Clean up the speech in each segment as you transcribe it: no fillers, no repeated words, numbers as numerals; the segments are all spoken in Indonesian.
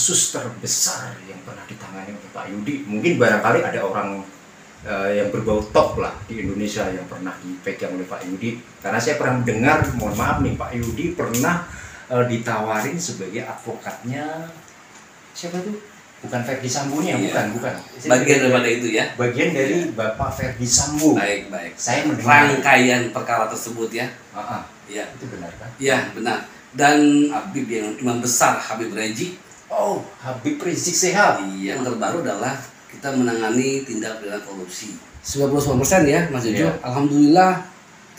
kasus terbesar yang pernah ditangani oleh Pak Yudi. Mungkin barangkali ada orang yang berbau top lah di Indonesia yang pernah dipegang oleh Pak Yudi. Karena saya pernah mendengar, mohon maaf nih, Pak Yudi pernah ditawarin sebagai advokatnya siapa tuh? Bukan Ferdi Sambo-nya, iya. bukan. Bagian daripada itu ya. Bagian dari Bapak Ferdi Sambo. Baik. Saya mendengar rangkaian perkara tersebut ya. Iya. Itu benar kan? Iya, benar. Dan Habib yang imam besar Habib Rizik. Oh, Habib Rizik Sihab. Iya, yang terbaru adalah kita menangani tindak pidana korupsi. 99% ya, Mas Jojo. Iya. Alhamdulillah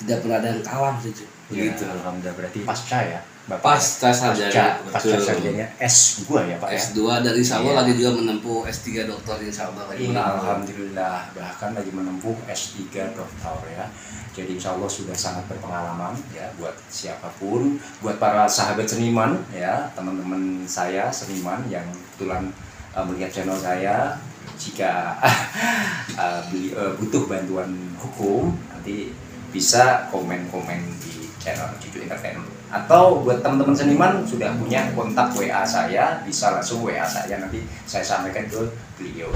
tidak pernah ada yang kalah, Mas Jojo. Ya, Begitu. alhamdulillah, berarti pasca ya. Pasca sarjana, pasca sarjana S2 ya Pak ya. S2 dari insya Allah Iya. lagi juga menempuh S3 doktor insya Allah lagi Iya, menempuh. alhamdulillah, bahkan lagi menempuh S3 doktor ya. Jadi insya Allah sudah sangat berpengalaman ya buat siapapun, buat para sahabat seniman ya, teman-teman saya seniman yang kebetulan melihat channel saya. Jika butuh bantuan hukum, nanti bisa komen-komen di channel Juju Entertainment. Atau buat teman-teman seniman sudah punya kontak WA saya, bisa langsung WA saya, nanti saya sampaikan ke beliau.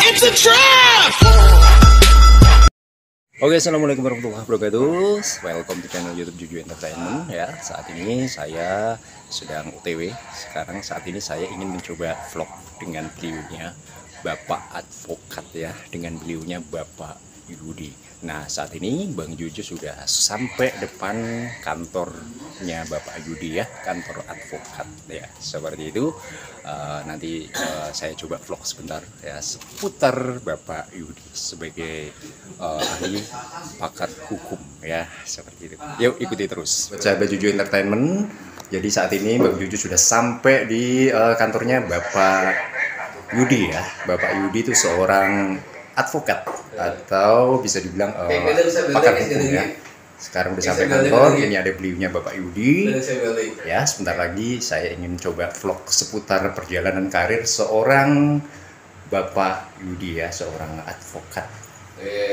It's a trap! Oke, assalamualaikum warahmatullahi wabarakatuh. Welcome to channel YouTube Juju Entertainment ya. Saat ini saya sedang OTW. Saat ini saya ingin mencoba vlog dengan beliaunya Bapak Advokat ya, dengan beliaunya Bapak Yudi. Nah, saat ini Bang Juju sudah sampai depan kantornya Bapak Yudi ya, kantor advokat ya, seperti itu. Nanti saya coba vlog sebentar ya seputar Bapak Yudi sebagai ahli pakar hukum ya, seperti itu. Yuk ikuti terus. Sahabat Juju Entertainment, jadi saat ini Bang Juju sudah sampai di kantornya Bapak Yudi ya. Bapak Yudi itu seorang advokat atau bisa dibilang pakar hukum ya. Sekarang udah sampai kantor, ini ada beliaunya Bapak Yudi ya. Sebentar lagi saya ingin coba vlog seputar perjalanan karir seorang Bapak Yudi ya, seorang advokat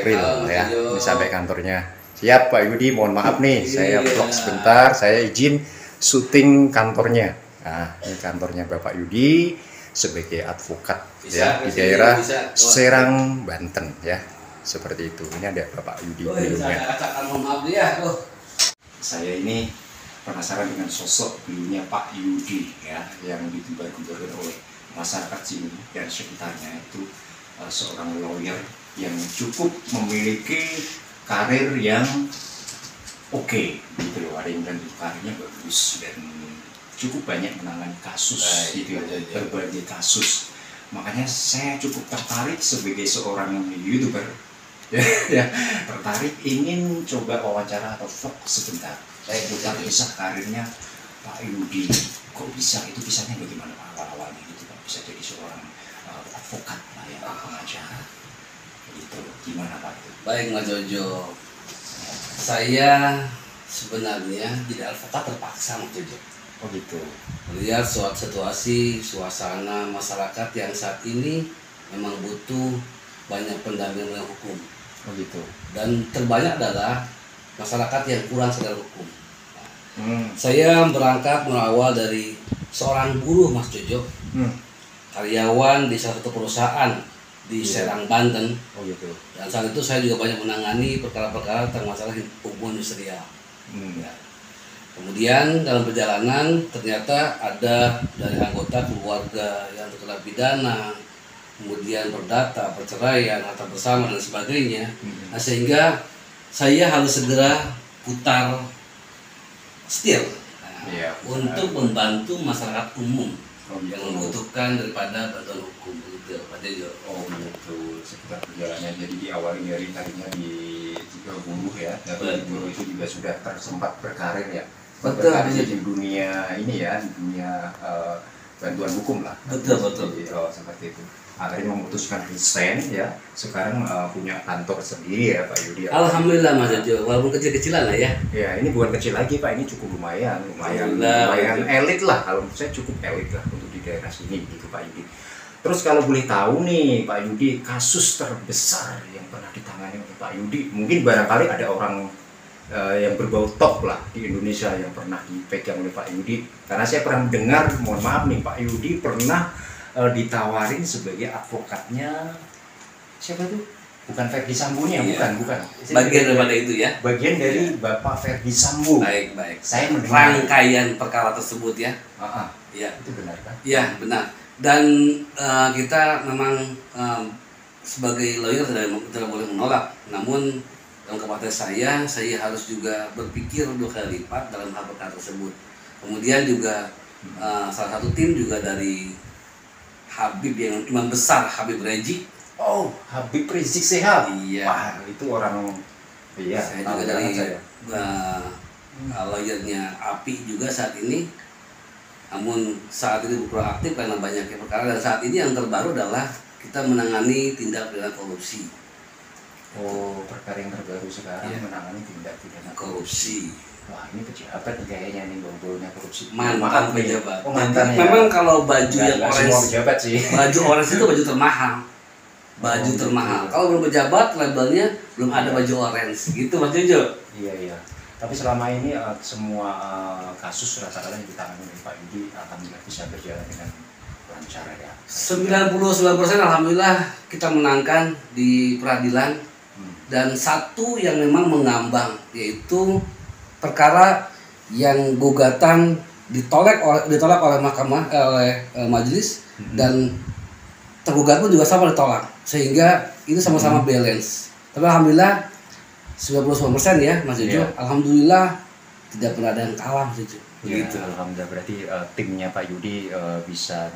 real ya. Ini sampai kantornya. Siap Pak Yudi, mohon maaf nih, saya vlog sebentar, saya izin syuting kantornya. Nah, ini kantornya Bapak Yudi sebagai advokat ya di daerah Serang, Banten ya, seperti itu. Ini ada Bapak Yudi beliaunya. Saya ini penasaran dengan sosok beliaunya Pak Yudi ya, yang digembar-gemborkan oleh masyarakat sini dan sekitarnya. Itu seorang lawyer yang cukup memiliki karir yang oke gitu loh. Ada yang bilang karirnya bagus dan cukup banyak menangani kasus gitu ya, berbagai kasus. Makanya saya cukup tertarik sebagai seorang YouTuber ya, tertarik ingin coba wawancara atau vlog sebentar. Saya bukan bisa karirnya Pak Yudi, kok bisa, itu kisahnya bagaimana awal-awalnya gitu Pak, bisa jadi seorang advokat lah ya, pengacara gitu, gimana Pak itu? Baik Mas Jojo, saya sebenarnya jadi advokat terpaksa Mas Jojo. Oh gitu. Melihat suatu situasi, suasana masyarakat yang saat ini memang butuh banyak pendampingan hukum. Oh gitu. Dan terbanyak adalah masyarakat yang kurang sadar hukum. Saya berangkat berawal dari seorang buruh Mas Jojo, karyawan di salah satu perusahaan di Serang, Banten. Oh gitu. Dan saat itu saya juga banyak menangani perkara-perkara tentang masalah hukum industrial. Ya. Kemudian dalam perjalanan ternyata ada dari anggota keluarga yang terkena pidana, kemudian perdata, perceraian, harta bersama dan sebagainya. Nah, sehingga saya harus segera putar setir untuk membantu masyarakat umum yang membutuhkan daripada bantuan hukum gitu, Pak Jojo. Oh betul, sekitar perjalanan. Jadi diawali dari tadinya di buruh ya, dari buruh itu juga sudah tersempat berkarir ya. Betul, di dunia ini ya, di dunia bantuan hukum lah. Betul. Oh, seperti itu. Akhirnya memutuskan resign ya. Sekarang punya kantor sendiri ya Pak Yudi. Alhamdulillah Mas Jojo, walaupun kecil-kecilan lah ya. Ya, ini bukan kecil lagi Pak, ini cukup lumayan elit lah. Kalau menurut saya cukup elit lah untuk di daerah sini gitu Pak Yudi. Terus kalau boleh tahu nih Pak Yudi, kasus terbesar yang pernah ditangani oleh Pak Yudi, mungkin barangkali ada orang yang berbau top lah di Indonesia yang pernah dipegang oleh Pak Yudi. Karena saya pernah dengar, mohon maaf nih, Pak Yudi pernah ditawarin sebagai advokatnya siapa tuh? Bukan Ferdi Sambo-nya, Iya. bukan. Bagian daripada itu ya. Bagian dari Bapak Ferdi Sambo. Baik. Saya mendengar. Rangkaian perkara tersebut ya. Iya. Itu benar kan? Iya, benar. Dan kita memang sebagai lawyer tidak boleh menolak. Namun dalam kapasitas saya harus juga berpikir 2 kali lipat dalam hal perkara tersebut. Kemudian juga salah satu tim juga dari Habib yang imam besar Habib Reji. Oh, Habib Rizik Sihab. Iya. Wah, itu orang. Iya. Saya tahu juga dari banget saya. lawyernya API juga saat ini. Namun saat ini proaktif karena banyaknya perkara, dan saat ini yang terbaru adalah kita menangani tindak pidana korupsi. Oh, perkara yang terbaru sekarang Iya. menangani tindak pidana Korupsi. Wah, ini pejabat nih kayaknya nih bau-baunya korupsi. Mantan Maaf nih. pejabat. Oh, mantan ya. Memang kalau baju yang Nggak semua orange, pejabat sih. baju orange itu baju termahal. Baju Oh, termahal. gitu. Kalau belum pejabat, labelnya belum ada baju orange. Gitu Mas Jojo. Iya. Tapi selama ini semua kasus rata-rata yang ditangani oleh Pak Yudi alhamdulillah bisa berjalan dengan lancar ya. 99% alhamdulillah kita menangkan di peradilan. Dan satu yang memang mengambang, yaitu perkara yang gugatan ditolak oleh mahkamah oleh majelis, dan tergugat pun juga sama ditolak, sehingga itu sama-sama balance. Tapi alhamdulillah 99% ya Mas Jojo. Iya. Alhamdulillah tidak pernah ada yang kalah Mas Jojo. Ya, Gitu. alhamdulillah berarti timnya Pak Yudi bisa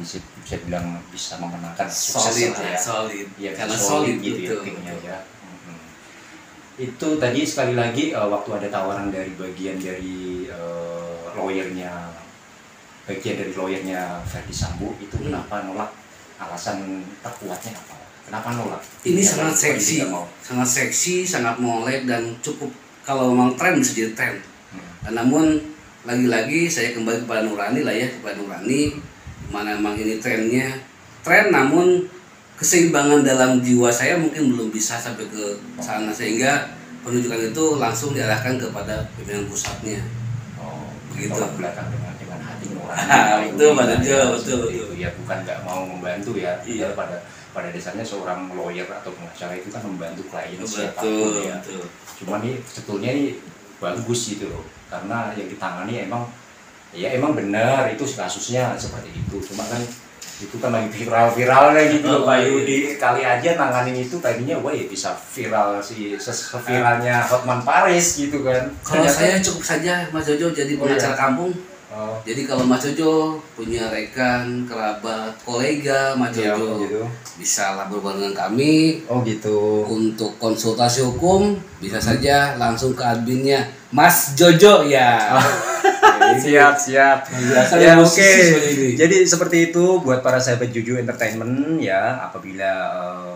bilang bisa memenangkan Solid sukses lah ya, solid. Iya, Karena solid solid gitu ya betul. timnya ya. Itu tadi sekali lagi waktu ada tawaran dari bagian dari lawyernya Ferdi Sambo itu kenapa nolak? Alasan terkuatnya apa? Kenapa nolak? Ini Ya, sangat Pak Yudi seksi, tidak mau. sangat molek, dan cukup kalau memang tren bisa jadi tren. Dan namun lagi-lagi saya kembali kepada nurani lah ya, kepada nurani, mana memang ini trennya tren, namun keseimbangan dalam jiwa saya mungkin belum bisa sampai ke sana, sehingga penunjukan itu langsung diarahkan kepada pimpinan pusatnya. Oh, Begitu. tolak belakang dengan hati nurani. Betul, Pak Jojo, Ya, betul. seperti itu ya, bukan nggak mau membantu ya. Iya. Pada dasarnya seorang lawyer atau pengacara itu kan membantu klien Betul, siapapun ya. betul. Cuma nih sebetulnya ini bagus gitu loh, karena yang ditangani emang benar itu kasusnya seperti itu. Cuma kan itu kan lagi viral-viralnya gitu loh Pak Yudi. Kali aja nanganin itu tadinya wah ya bisa viral sih, seviralnya Hotman Paris gitu kan. Kalau Ternyata- saya cukup saja Mas Jojo jadi Oh, pengacara iya. kampung. Oh, Jadi kalau Mas Jojo punya rekan, kerabat, kolega Mas iya, Jojo, gitu. bisa lah berhubungan dengan kami Oh gitu. untuk konsultasi hukum, bisa saja langsung ke adminnya Mas Jojo ya. Siap. Biasa Ya emosi oke. sih seperti ini. Jadi seperti itu buat para sahabat Juju Entertainment ya. Apabila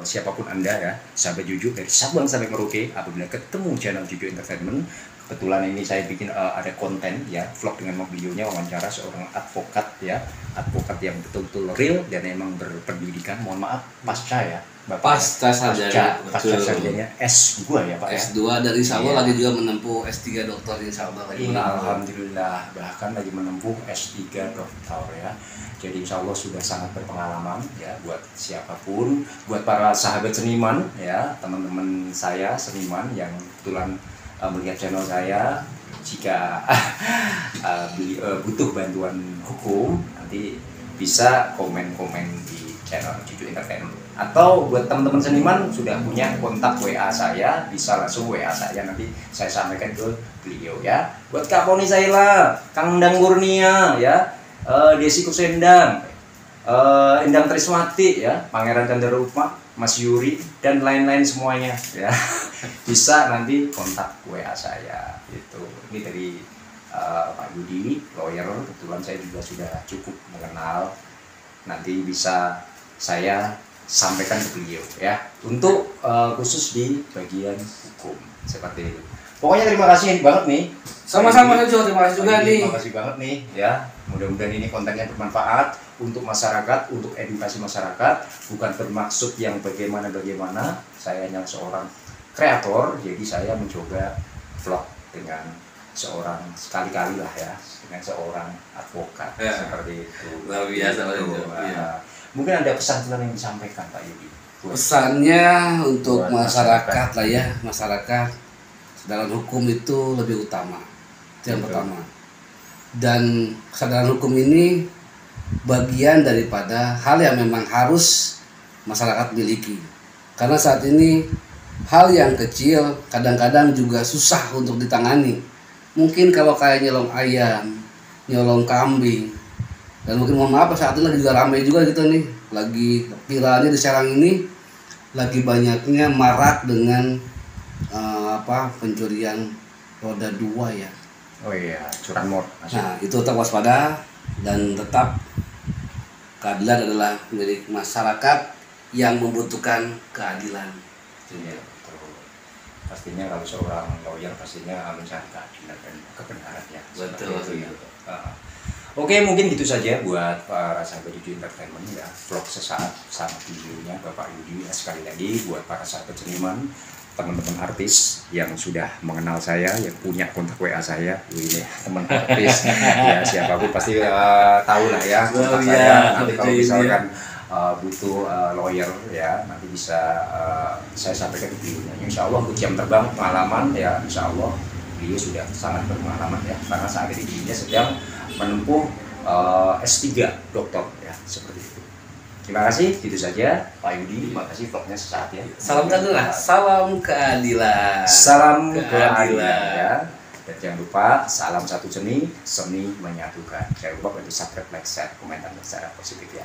siapapun anda ya, sahabat Juju dari Sabang sampai Merauke, apabila ketemu channel Juju Entertainment, kebetulan ini saya bikin ada konten ya, vlog dengan beliaunya, wawancara seorang advokat ya, advokat yang betul-betul real dan emang berpendidikan. Mohon maaf pasca ya, Bapak. Pasca sarjana, pasca betul. sarjana S2 ya Pak ya. S2 dari insya Allah Iya. lagi juga menempuh S3 doktor insya Allah lagi Iya, menempuh. alhamdulillah bahkan lagi menempuh S3 doktor ya. Jadi insya Allah sudah sangat berpengalaman ya buat siapapun, buat para sahabat seniman ya, teman-teman saya seniman yang kebetulan melihat channel saya, jika butuh bantuan hukum nanti bisa komen-komen di channel Juju Entertainment. Atau buat teman-teman seniman sudah punya kontak WA saya, bisa langsung WA saya, nanti saya sampaikan ke beliau ya. Buat Kak Poni Saila, Kang Endang Kurnia ya, Desi Kusendang, Endang Triswati ya, Pangeran Candarupma, Mas Yuri dan lain-lain semuanya ya. Bisa nanti kontak WA saya gitu. Ini dari Pak Yudi, lawyer, kebetulan saya juga sudah cukup mengenal. Nanti bisa saya sampaikan ke beliau ya untuk khusus di bagian hukum seperti itu. Pokoknya terima kasih banget nih. Sama-sama Jo, terima kasih juga nih. Terima kasih banget nih ya. Mudah-mudahan ini kontennya bermanfaat untuk masyarakat, untuk edukasi masyarakat, bukan bermaksud yang bagaimana. Saya hanya seorang kreator, jadi saya mencoba vlog dengan seorang sekali-kali lah ya, dengan seorang advokat seperti itu. Luar biasa Pak Jo. Mungkin ada pesan-pesan yang disampaikan Pak Yudi. Pesannya untuk buat masyarakat lah ya, masyarakat kesadaran hukum itu lebih utama. Itu yang pertama. Dan kesadaran hukum ini bagian daripada hal yang memang harus masyarakat miliki. Karena saat ini hal yang kecil kadang-kadang juga susah untuk ditangani. Mungkin kalau kayak nyolong ayam, nyolong kambing, dan mungkin mohon maaf saat ini lagi juga ramai juga gitu nih, lagi viralnya di Serang ini lagi banyaknya marak dengan pencurian roda 2 ya. Oh iya, curanmor. Nah itu tetap waspada dan tetap keadilan adalah milik masyarakat yang membutuhkan keadilan. Iya, betul. Pastinya kalau seorang lawyer pastinya mencari keadilan dan kebenaran ya. Betul. Itu, ya. Oke, mungkin gitu saja buat para sahabat Yudi Entertainment ya, vlog sesaat sama videonya Bapak Yudi. Sekali lagi buat para sahabat seniman, teman-teman artis yang sudah mengenal saya, yang punya kontak WA saya, ini teman artis ya, siapapun pasti tahu lah ya kontak saya. Nanti kalau misalkan butuh lawyer ya, nanti bisa saya sampaikan di videonya. Insya Allah untuk jam terbang pengalaman ya, Insya Allah beliau sudah sangat berpengalaman ya, karena saat ini dia sedang menempuh S3 doktor ya, seperti itu. Terima kasih, gitu saja Pak Yudi. Terima kasih vlognya sesaat ya. Salam keadilan, salam keadilan. Salam keadilan ya. Dan jangan lupa salam satu seni, seni menyatukan. Jangan lupa untuk subscribe, like, share, komentar secara positif ya.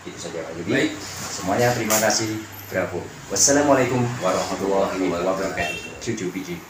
Itu saja Pak Yudi. Baik. Semuanya terima kasih. Bravo. Wassalamualaikum warahmatullahi wabarakatuh. Cucu biji.